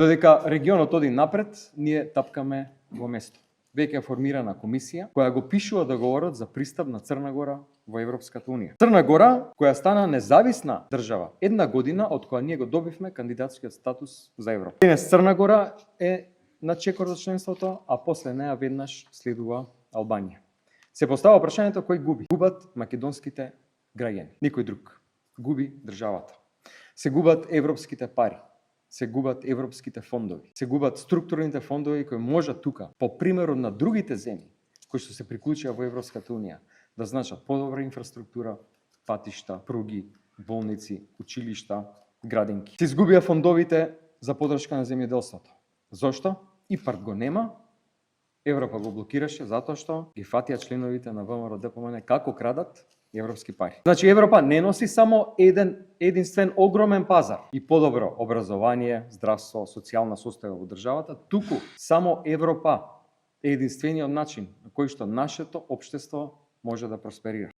Додека регионот оди напред, ние тапкаме во место. Веќе е формирана комисија која го пишува договорот за пристап на Црна Гора во Европската унија. Црна Гора, која стана независна држава, една година од која ние го добивме кандидатскиот статус за Европа. Денес Црна Гора е на чекор за членството, а после неа веднаш следува Албанија. Се постава прашањето кој губи? Губат македонските граѓани, никој друг. Губи државата. Се губат европските пари. Се губат европските фондови, се губат структурните фондови кои можат тука, по примерот на другите земји кои што се приклучија во Европската унија, да значат подобра инфраструктура, патишта, пруги, болници, училишта, градинки. Се изгубија фондовите за поддршка на земјоделството. Зошто? ИПАРД го нема, Европа го блокираше затоа што ги фатија членовите на ВМРО-ДПМН како крадат европски пари. Значи Европа не носи само единствен огромен пазар и подобро образование, здравство, социјална состојба во државата, туку само Европа е единствениот начин на кој што нашето општество може да просперира.